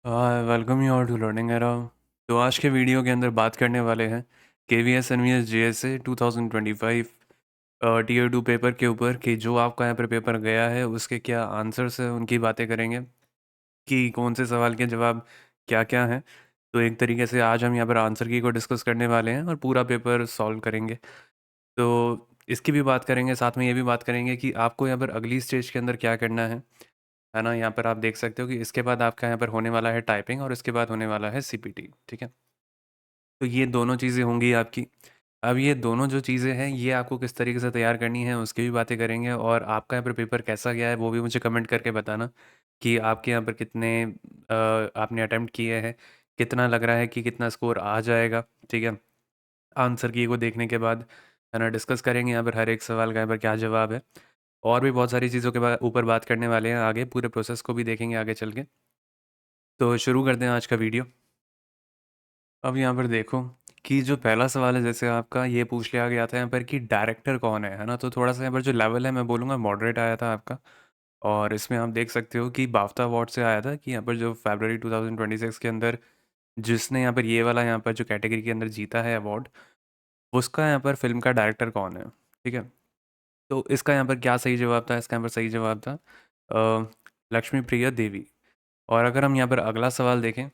Welcome you all to learning era. तो आज के वीडियो के अंदर बात करने वाले हैं K V S N V S J S A 2025 tier two paper के ऊपर कि जो आपका यहाँ पर पेपर गया है उसके क्या आंसर्स हैं उनकी बातें करेंगे कि कौन से सवाल के जवाब क्या क्या हैं। तो एक तरीके से आज हम यहाँ पर आंसर की को डिस्कस करने वाले हैं और पूरा पेपर सॉल्व करेंगे। तो इसकी भी बात करेंगे, साथ में ये भी बात करेंगे कि आपको यहाँ पर अगली स्टेज के अंदर क्या करना है ना। यहाँ पर आप देख सकते हो कि इसके बाद आपका यहाँ पर होने वाला है टाइपिंग और इसके बाद होने वाला है सीपीटी, ठीक है। तो ये दोनों चीज़ें होंगी आपकी। अब ये दोनों जो चीज़ें हैं ये आपको किस तरीके से तैयार करनी है उसकी भी बातें करेंगे, और आपका यहाँ पर पेपर कैसा गया है वो भी मुझे कमेंट करके बताना कि आपके यहाँ पर कितने आपने अटेम्प्ट किए हैं, कितना लग रहा है कि कितना स्कोर आ जाएगा, ठीक है। आंसर की को देखने के बाद है ना डिस्कस करेंगे यहाँ पर हर एक सवाल का यहाँ पर क्या जवाब है, और भी बहुत सारी चीज़ों के ऊपर बात करने वाले हैं। आगे पूरे प्रोसेस को भी देखेंगे आगे चल के। तो शुरू करते हैं आज का वीडियो। अब यहाँ पर देखो कि जो पहला सवाल है, जैसे आपका ये पूछ लिया गया था यहाँ पर कि डायरेक्टर कौन है ना। तो थोड़ा सा यहाँ पर जो लेवल है मैं बोलूँगा मॉडरेट आया था आपका, और इसमें आप देख सकते हो कि बाफ्टा अवार्ड से आया था कि यहाँ पर जो फरवरी 2026 के अंदर जिसने यहाँ पर ये वाला यहाँ पर जो कैटेगरी के अंदर जीता है अवार्ड, उसका यहाँ पर फिल्म का डायरेक्टर कौन है, ठीक है। तो इसका यहाँ पर क्या सही जवाब था, इसका यहाँ पर सही जवाब था लक्ष्मी प्रिया देवी। और अगर हम यहाँ पर अगला सवाल देखें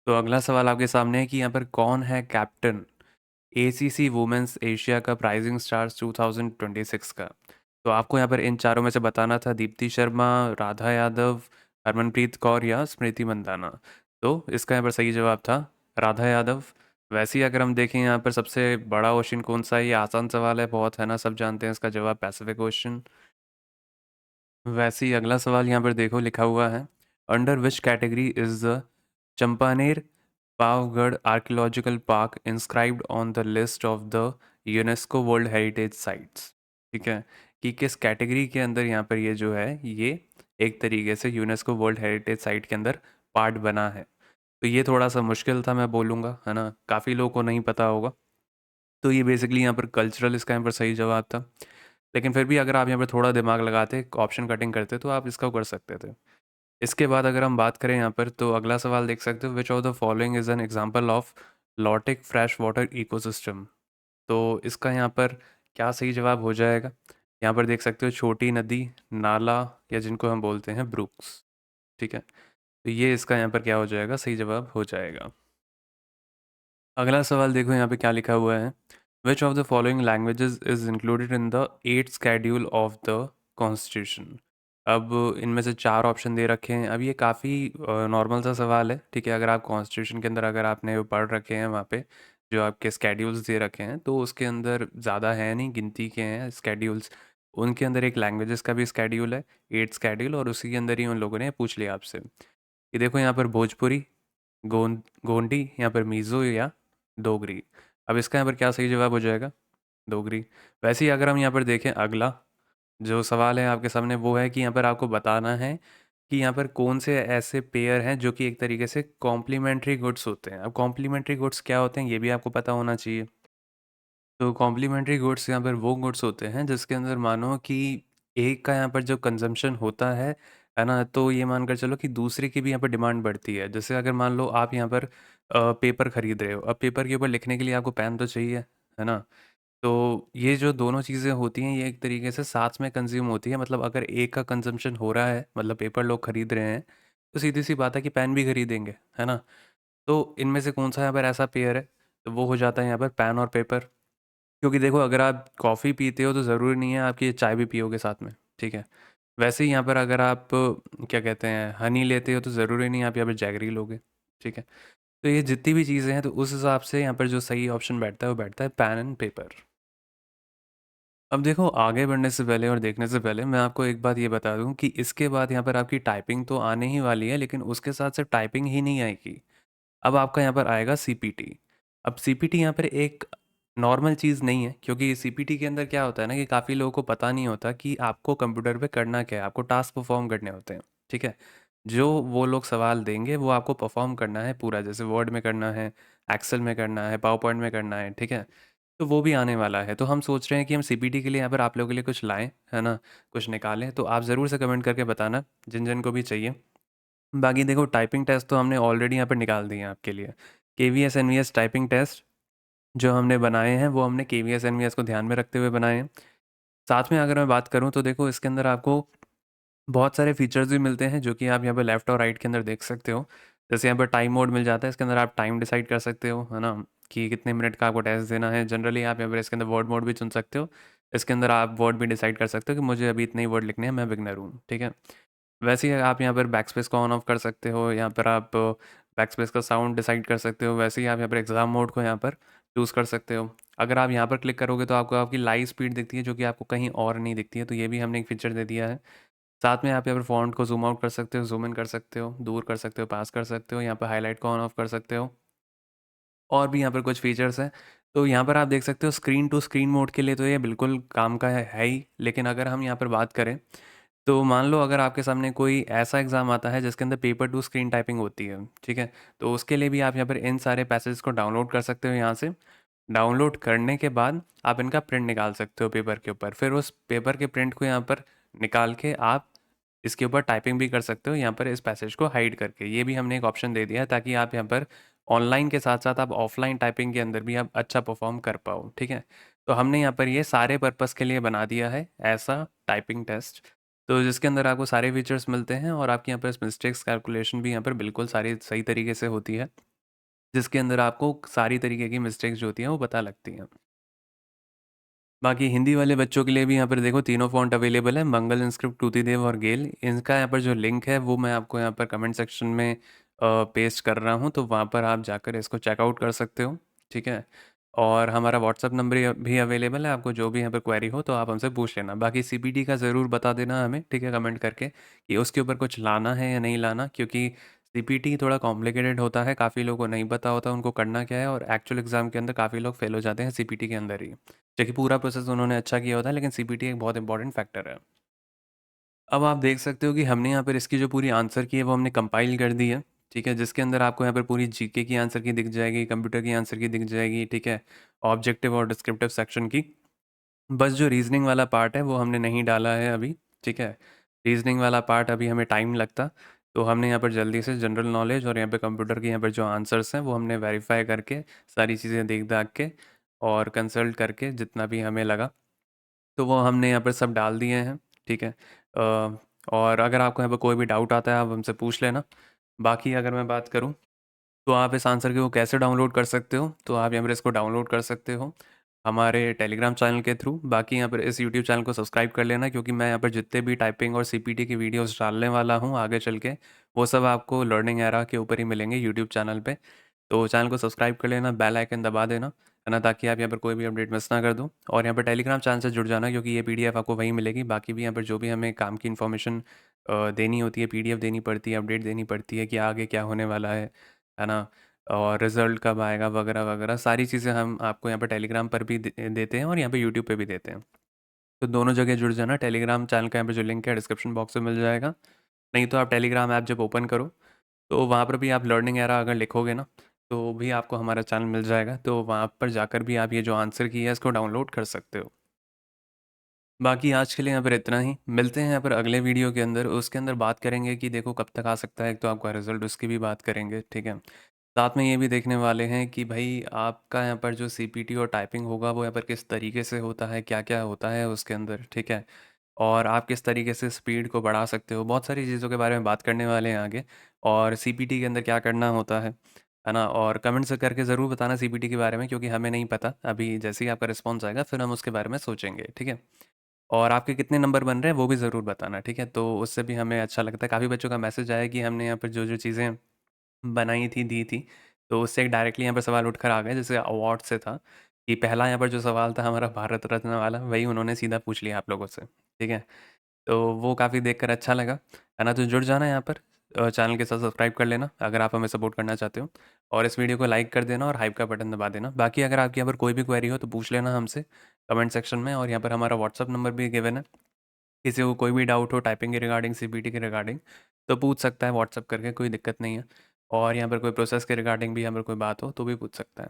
तो अगला सवाल आपके सामने है कि यहाँ पर कौन है captain ACC women's Asia Cup rising stars 2026 का। तो आपको यहाँ पर इन चारों में से बताना था दीप्ति शर्मा, राधा यादव, हरमनप्रीत कौर या स्मृति मंदाना। तो इसका यहाँ पर सही जवाब था राधा यादव। वैसे ही अगर हम देखें यहाँ पर सबसे बड़ा ओशन कौन सा है, ये आसान सवाल है बहुत, है ना, सब जानते हैं इसका जवाब पैसिफिक ओशन। वैसे ही अगला सवाल यहाँ पर देखो लिखा हुआ है, under which category is the Champaner Pavagadh archaeological park inscribed on the list of the UNESCO world heritage sites, ठीक है। कि किस कैटेगरी के अंदर यहाँ पर ये जो है ये एक तरीके से यूनेस्को वर्ल्ड हेरिटेज साइट के अंदर पार्ट बना है। तो ये थोड़ा सा मुश्किल था मैं बोलूँगा, है ना, काफ़ी लोगों को नहीं पता होगा। तो ये बेसिकली यहाँ पर कल्चरल इसका यहाँ पर सही जवाब था। लेकिन फिर भी अगर आप यहाँ पर थोड़ा दिमाग लगाते, ऑप्शन कटिंग करते, तो आप इसका कर सकते थे। इसके बाद अगर हम बात करें यहाँ पर तो अगला सवाल देख सकते हो, which of the following is an example of lotic fresh water ecosystem. तो इसका यहाँ पर क्या सही जवाब हो जाएगा। यहाँ पर देख सकते हो छोटी नदी, नाला, या जिनको हम बोलते हैं ब्रुक्स, ठीक है। तो ये इसका यहाँ पर क्या हो जाएगा, सही जवाब हो जाएगा। अगला सवाल देखो यहाँ पे क्या लिखा हुआ है, which of the following languages is included in the 8th schedule of the constitution. अब इनमें से चार ऑप्शन दे रखे हैं। अब ये काफ़ी नॉर्मल सा सवाल है, ठीक है। अगर आप कॉन्स्टिट्यूशन के अंदर अगर आपने वो पढ़ रखे हैं वहाँ पे जो आपके स्केड्यूल्स दे रखे हैं, तो उसके अंदर ज़्यादा है नहीं, गिनती के हैं स्केड्यूल्स। उनके अंदर एक लैंग्वेजेस का भी स्केड्यूल है, 8th शेड्यूल, और उसी के अंदर ही उन लोगों ने पूछ लिया आपसे। ये देखो यहाँ पर भोजपुरी, गोंडी, यहाँ पर मीज़ो या डोगरी। अब इसका यहाँ पर क्या सही जवाब हो जाएगा, डोगरी। वैसे ही अगर हम यहाँ पर देखें अगला जो सवाल है आपके सामने, वो है कि यहाँ पर आपको बताना है कि यहाँ पर कौन से ऐसे पेयर हैं जो कि एक तरीके से कॉम्प्लीमेंट्री गुड्स होते हैं। अब कॉम्प्लीमेंट्री गुड्स क्या होते हैं ये भी आपको पता होना चाहिए। तो कॉम्प्लीमेंट्री गुड्स यहाँ पर वो गुड्स होते हैं जिसके अंदर मानो कि एक का यहाँ पर जो कंजम्पशन होता है ना, तो ये मानकर चलो कि दूसरे की भी यहाँ पर डिमांड बढ़ती है। जैसे अगर मान लो आप यहाँ पर पेपर खरीद रहे हो, अब पेपर के ऊपर लिखने के लिए आपको पेन तो चाहिए, है ना। तो ये जो दोनों चीज़ें होती हैं ये एक तरीके से साथ में कंज्यूम होती है। मतलब अगर एक का कंजम्पशन हो रहा है, मतलब पेपर लोग खरीद रहे हैं, तो सीधी सी बात है कि पेन भी खरीदेंगे, है ना। तो इनमें से कौन सा यहाँ पर ऐसा पेयर है, तो वो हो जाता है यहाँ पर पेन और पेपर। क्योंकि देखो अगर आप कॉफ़ी पीते हो तो ज़रूरी नहीं है आपकी चाय भी पियोगे साथ में, ठीक है। वैसे ही यहाँ पर अगर आप क्या कहते हैं हनी लेते हो तो ज़रूरी नहीं है आप यहाँ पर जैगरी लोगे, ठीक है। तो ये जितनी भी चीज़ें हैं तो उस हिसाब से यहाँ पर जो सही ऑप्शन बैठता है वो बैठता है पेन एंड पेपर। अब देखो आगे बढ़ने से पहले और देखने से पहले मैं आपको एक बात ये बता दूं कि इसके बाद यहाँ पर आपकी टाइपिंग तो आने ही वाली है, लेकिन उसके साथ सिर्फ टाइपिंग ही नहीं आएगी। अब आपका यहाँ पर आएगा सीपीटी। अब सीपीटी यहाँ पर एक नॉर्मल चीज़ नहीं है, क्योंकि सीपीटी के अंदर क्या होता है ना कि काफ़ी लोगों को पता नहीं होता कि आपको कंप्यूटर पे करना क्या है, आपको टास्क परफॉर्म करने होते हैं, ठीक है। जो वो लोग सवाल देंगे वो आपको परफॉर्म करना है पूरा, जैसे वर्ड में करना है, एक्सेल में करना है, पावर पॉइंट में करना है, ठीक है। तो वो भी आने वाला है। तो हम सोच रहे हैं कि हम सीपीटी के लिए यहाँ पर आप लोगों के लिए कुछ लाएं, है ना, कुछ निकालें। तो आप ज़रूर से कमेंट करके बताना जिन जिन को भी चाहिए। बाकी देखो टाइपिंग टेस्ट तो हमने ऑलरेडी यहाँ पर निकाल दिए हैं आपके लिए। केवीएस एनवीएस टाइपिंग टेस्ट जो हमने बनाए हैं वो हमने केवीएस एनवीएस को ध्यान में रखते हुए बनाए हैं। साथ में अगर मैं बात करूँ तो देखो इसके अंदर आपको बहुत सारे फीचर्स भी मिलते हैं जो कि आप यहाँ पे लेफ़्ट और राइट के अंदर देख सकते हो। जैसे यहाँ पर टाइम मोड मिल जाता है, इसके अंदर आप टाइम डिसाइड कर सकते हो, है ना? कि कितने मिनट का आपको टेस्ट देना है। जनरली आप यहाँ पर इसके अंदर वर्ड मोड भी चुन सकते हो। इसके अंदर आप वर्ड भी डिसाइड कर सकते हो कि मुझे अभी इतने ही वर्ड लिखने हैं, मैं बिगनर हूँ, ठीक है? वैसे ही आप यहाँ पर बैकस्पेस को ऑन ऑफ कर सकते हो, यहाँ पर आप बैकस्पेस का साउंड डिसाइड कर सकते हो। वैसे ही आप यहाँ पर एग्ज़ाम मोड को यहाँ पर चूज़ कर सकते हो। अगर आप यहाँ पर क्लिक करोगे तो आपको आपकी लाइव स्पीड दिखती है जो कि आपको कहीं और नहीं दिखती है, तो ये भी हमने एक फीचर दे दिया है। साथ में आप यहाँ पर फ़ॉन्ट को ज़ूम आउट कर सकते हो, ज़ूम इन कर सकते हो, दूर कर सकते हो, पास कर सकते हो, यहाँ पर हाइलाइट को ऑन ऑफ कर सकते हो। और भी यहाँ पर कुछ फीचर्स हैं। तो यहाँ पर आप देख सकते हो स्क्रीन टू स्क्रीन मोड के लिए तो ये बिल्कुल काम का है ही। लेकिन अगर हम यहाँ पर बात करें तो मान लो अगर आपके सामने कोई ऐसा एग्ज़ाम आता है जिसके अंदर पेपर टू स्क्रीन टाइपिंग होती है, ठीक है? तो उसके लिए भी आप यहाँ पर इन सारे पैसेज को डाउनलोड कर सकते हो यहाँ से। डाउनलोड करने के बाद आप इनका प्रिंट निकाल सकते हो पेपर के ऊपर। फिर उस पेपर के प्रिंट को यहाँ पर निकाल के आप इसके ऊपर टाइपिंग भी कर सकते हो यहाँ पर इस पैसेज को हाइड करके। ये भी हमने एक ऑप्शन दे दिया है ताकि आप यहाँ पर ऑनलाइन के साथ-साथ आप ऑफ़लाइन टाइपिंग के अंदर भी आप अच्छा परफ़ॉर्म कर पाओ, ठीक है? तो हमने यहाँ पर ये सारे पर्पज़ के लिए बना दिया है ऐसा टाइपिंग टेस्ट। तो जिसके अंदर आपको सारे फीचर्स मिलते हैं और आपके यहाँ पर मिस्टेक्स कैलकुलेशन भी यहाँ पर बिल्कुल सारी सही तरीके से होती है। जिसके अंदर आपको सारी तरीके की मिस्टेक्स जो होती हैं वो पता लगती हैं। बाकी हिंदी वाले बच्चों के लिए भी यहाँ पर देखो तीनों फ़ॉन्ट अवेलेबल है, मंगल, इंस्क्रिप्ट, टूटीदेव और गेल। इनका यहाँ पर जो लिंक है वो मैं आपको यहाँ पर कमेंट सेक्शन में पेस्ट कर रहा हूँ, तो वहाँ पर आप जाकर इसको चेकआउट कर सकते हो, ठीक है? और हमारा व्हाट्सअप नंबर भी अवेलेबल है, आपको जो भी यहाँ पर क्वेरी हो तो आप हमसे पूछ लेना। बाकी सीपीटी का ज़रूर बता देना हमें, ठीक है? कमेंट करके कि उसके ऊपर कुछ लाना है या नहीं लाना, क्योंकि सीपीटी थोड़ा कॉम्प्लिकेटेड होता है, काफ़ी लोगों को नहीं पता होता उनको करना क्या है, और एक्चुअल एग्ज़ाम के अंदर काफ़ी लोग फेल हो जाते हैं सीपीटी के अंदर ही। देखिए पूरा प्रोसेस उन्होंने अच्छा किया होता है, लेकिन सीपीटी एक बहुत इंपॉर्टेंट फैक्टर है। अब आप देख सकते हो कि हमने यहाँ पर इसकी जो पूरी आंसर की है वो हमने कंपाइल कर दी है, ठीक है? जिसके अंदर आपको यहाँ पर पूरी जीके की आंसर की दिख जाएगी, कंप्यूटर की आंसर की दिख जाएगी, ठीक है? ऑब्जेक्टिव और डिस्क्रिप्टिव सेक्शन की। बस जो रीज़निंग वाला पार्ट है वो हमने नहीं डाला है अभी, ठीक है? रीज़निंग वाला पार्ट अभी हमें टाइम लगता, तो हमने यहाँ पर जल्दी से जनरल नॉलेज और यहाँ पे कंप्यूटर के यहाँ पर जो आंसर्स हैं वो हमने वेरीफ़ाई करके, सारी चीज़ें देख-दाख के और कंसल्ट करके जितना भी हमें लगा, तो वो हमने यहाँ पर सब डाल दिए हैं, ठीक है? और अगर आपको यहाँ पर कोई भी डाउट आता है आप हमसे पूछ लेना। बाकी अगर मैं बात करूँ तो आप इस आंसर को कैसे डाउनलोड कर सकते हो? तो आप यहाँ पर इसको डाउनलोड कर सकते हो हमारे टेलीग्राम चैनल के थ्रू। बाकी यहाँ पर इस यूट्यूब चैनल को सब्सक्राइब कर लेना, क्योंकि मैं यहाँ पर जितने भी टाइपिंग और सीपीटी की वीडियोस डालने वाला हूँ आगे चल के, वो सब आपको लर्निंग एरा के ऊपर ही मिलेंगे यूट्यूब चैनल पे। तो चैनल को सब्सक्राइब कर लेना, बेल आइकन दबा देना, है ना? ताकि आप यहाँ पर कोई भी अपडेट मिस ना कर दो। और यहाँ पर टेलीग्राम चैनल से जुड़ जाना, क्योंकि ये पीडीएफ आपको वहीं मिलेगी। बाकी भी यहाँ पर जो भी हमें काम की इन्फॉर्मेशन देनी होती है, पीडीएफ देनी पड़ती है, अपडेट देनी पड़ती है कि आगे क्या होने वाला है ना? और रिज़ल्ट कब आएगा वगैरह वगैरह, सारी चीज़ें हम आपको यहाँ पे टेलीग्राम पर भी देते हैं और यहाँ पे यूट्यूब पे भी देते हैं। तो दोनों जगह जुड़ जाना। टेलीग्राम चैनल का यहाँ पे जो लिंक है डिस्क्रिप्शन बॉक्स में मिल जाएगा। नहीं तो आप टेलीग्राम ऐप जब ओपन करो तो वहाँ पर भी आप लर्निंग एरा अगर लिखोगे ना, तो भी आपको हमारा चैनल मिल जाएगा। तो वहाँ पर जाकर भी आप ये जो आंसर की है इसको डाउनलोड कर सकते हो। बाकी आज के लिए यहाँ पर इतना ही। मिलते हैं यहाँ पर अगले वीडियो के अंदर। उसके अंदर बात करेंगे कि देखो कब तक आ सकता है, एक तो आपका रिज़ल्ट, उसकी भी बात करेंगे, ठीक है? साथ में ये भी देखने वाले हैं कि भाई आपका यहाँ पर जो सीपीटी और टाइपिंग होगा वो यहाँ पर किस तरीके से होता है, क्या-क्या होता है उसके अंदर, ठीक है? और आप किस तरीके से स्पीड को बढ़ा सकते हो, बहुत सारी चीज़ों के बारे में बात करने वाले हैं आगे। और सीपीटी के अंदर क्या करना होता है ना? और कमेंट्स करके ज़रूर बताना सीपीटी के बारे में, क्योंकि हमें नहीं पता। अभी जैसे ही आपका रिस्पॉन्स आएगा फिर हम उसके बारे में सोचेंगे, ठीक है? और आपके कितने नंबर बन रहे हैं वो भी ज़रूर बताना, ठीक है? तो उससे भी हमें अच्छा लगता है। काफ़ी बच्चों का मैसेज आया कि हमने यहाँ पर जो-जो चीज़ें बनाई थी, दी थी, तो उससे डायरेक्टली यहाँ पे सवाल उठकर आ गए। जैसे अवार्ड से था कि पहला यहाँ पर जो सवाल था हमारा भारत रत्न वाला, वही उन्होंने सीधा पूछ लिया आप लोगों से, ठीक है? तो वो काफ़ी देखकर अच्छा लगा, है ना? तो जुड़ जाना यहाँ पर, चैनल के साथ सब्सक्राइब कर लेना अगर आप हमें सपोर्ट करना चाहते हो, और इस वीडियो को लाइक कर देना और हाइप का बटन दबा देना। बाकी अगर आपके यहाँ पर कोई भी क्वेरी हो तो पूछ लेना हमसे कमेंट सेक्शन में, और यहाँ पर हमारा व्हाट्सअप नंबर भी गिवन है। किसी को कोई भी डाउट हो टाइपिंग के रिगार्डिंग, सीपीटी के रिगार्डिंग, तो पूछ सकता है व्हाट्सअप करके, कोई दिक्कत नहीं है। और यहाँ पर कोई प्रोसेस के रिगार्डिंग भी यहाँ पर कोई बात हो तो भी पूछ सकता है।